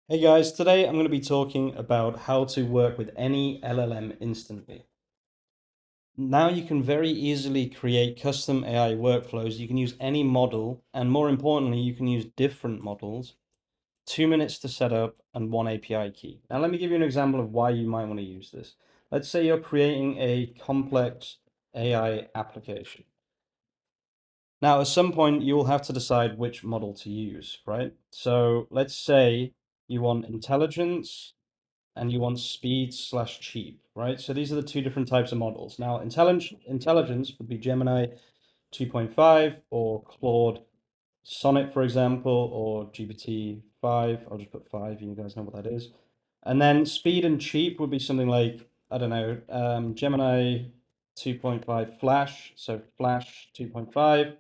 Hey guys, today I'm going to be talking about how to work with any LLM instantly. Now you can very easily create custom AI workflows. You can use any model, and more importantly, you can use different models. 2 minutes to set up and one API key. Now let me give you an example of why you might want to use this. Let's say you're creating a complex AI application. Now, at some point, you will have to decide which model to use, right? So let's say you want intelligence and you want speed slash cheap, right? So these are the two different types of models. Now, intelligence would be Gemini 2.5 or Claude Sonnet, for example, or GPT-5. I'll just put 5, you guys know what that is. And then speed and cheap would be something like, I don't know, Gemini 2.5 Flash, so Flash 2.5,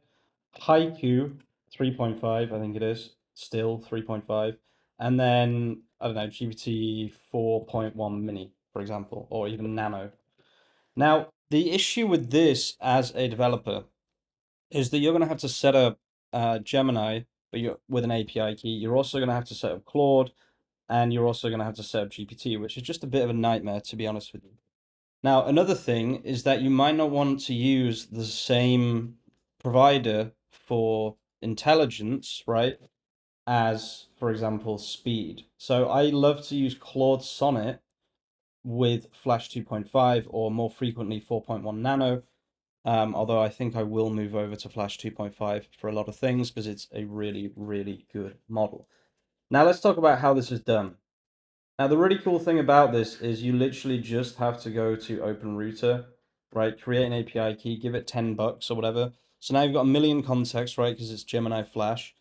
Haiku 3.5, I think it is, still 3.5, and then, I don't know, GPT 4.1 Mini, for example, or even Nano. Now, the issue with this as a developer is that you're going to have to set up Gemini with an API key. You're also going to have to set up Claude, and you're also going to have to set up GPT, which is just a bit of a nightmare, to be honest with you. Now, another thing is that you might not want to use the same provider for intelligence, right, as, for example, speed. So I love to use Claude Sonnet with Flash 2.5 or more frequently 4.1 Nano. Although I think I will move over to Flash 2.5 for a lot of things because it's a really, really good model. Now let's talk about how this is done. Now the really cool thing about this is you literally just have to go to OpenRouter, right? Create an API key, give it $10 or whatever. So now you've got a million contexts, right? Because it's Gemini Flash.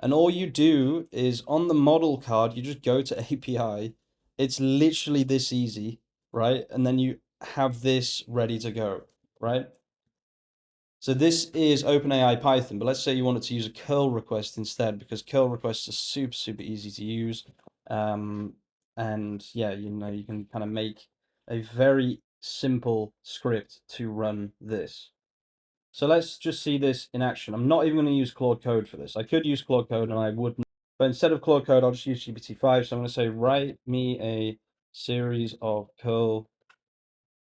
And all you do is on the model card, you just go to API. It's literally this easy, right? And then you have this ready to go, right? So this is OpenAI Python, but let's say you wanted to use a curl request instead, because curl requests are super, super easy to use. And yeah, you can kind of make a very simple script to run this. So let's just see this in action. I'm not even going to use Claude Code for this. I could use Claude Code and I wouldn't, but instead of Claude Code, I'll just use GPT-5. So I'm going to say, write me a series of curl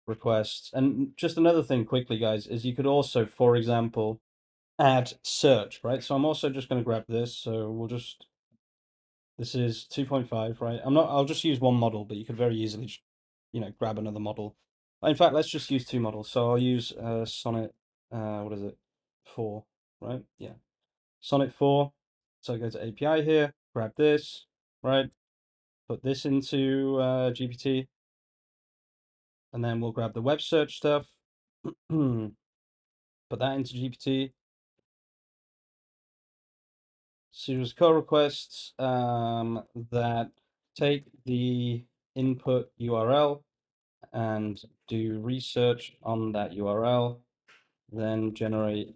requests. And just another thing quickly, guys, is you could also, for example, add search, right? So I'm also just going to grab this. So this is 2.5, right? I'll just use one model, but you could very easily, grab another model. In fact, let's just use two models. So I'll use Sonnet, what is it? 4, right? Yeah. Sonnet 4. So I go to API here, grab this, right? Put this into GPT, and then we'll grab the web search stuff, put that into GPT. Series call requests that take the input URL and do research on that URL, then generate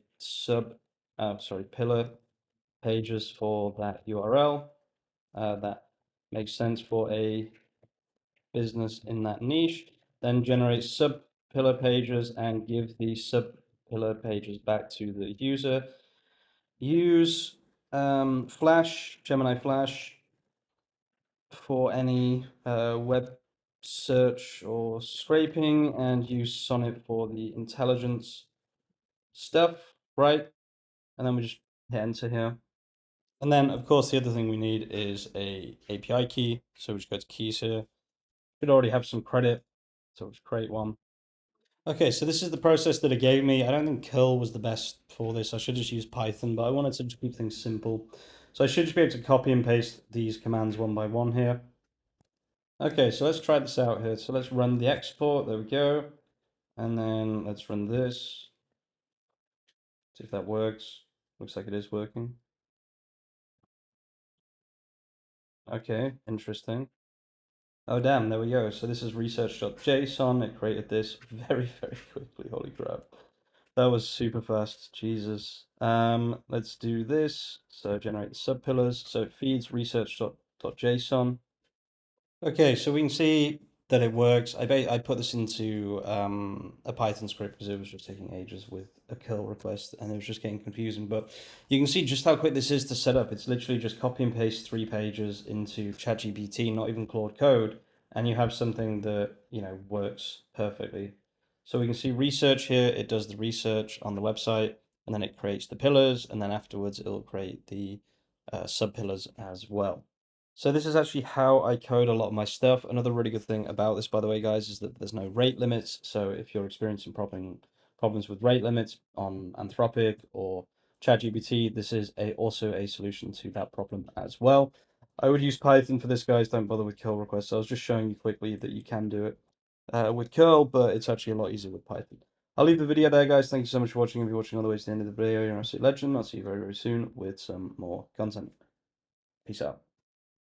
pillar pages for that URL. That makes sense for a business in that niche. Then generate sub pillar pages and give the sub pillar pages back to the user. Use Flash, Gemini Flash for any web search or scraping, and use Sonnet for the intelligence stuff, right? And then we just hit enter here. And then, of course, the other thing we need is a API key. So we just go to keys here. Should already have some credit, so we'll just create one. Okay, so this is the process that it gave me. I don't think curl was the best for this. I should just use Python, but I wanted to just keep things simple. So I should just be able to copy and paste these commands one by one here. Okay, so let's try this out here. So let's run the export. There we go. And then let's run this. See if that works. Looks like it is working. Okay, interesting. Oh, damn, there we go. So this is research.json. It created this very, very quickly. Holy crap. That was super fast. Jesus. Let's do this. So generate the subpillars. So it feeds research.json. Okay, so we can see that it works. I put this into a Python script because it was just taking ages with a curl request, and it was just getting confusing. But you can see just how quick this is to set up. It's literally just copy and paste 3 pages into ChatGPT, not even Claude Code, and you have something that, works perfectly. So we can see research here. It does the research on the website, and then it creates the pillars, and then afterwards it'll create the sub pillars as well. So this is actually how I code a lot of my stuff. Another really good thing about this, by the way, guys, is that there's no rate limits. So if you're experiencing problems with rate limits on Anthropic or ChatGPT, this is also a solution to that problem as well. I would use Python for this, guys. Don't bother with curl requests. I was just showing you quickly that you can do it with curl, but it's actually a lot easier with Python. I'll leave the video there, guys. Thank you so much for watching. If you're watching all the way to the end of the video, you're an absolute legend. I'll see you very, very soon with some more content. Peace out.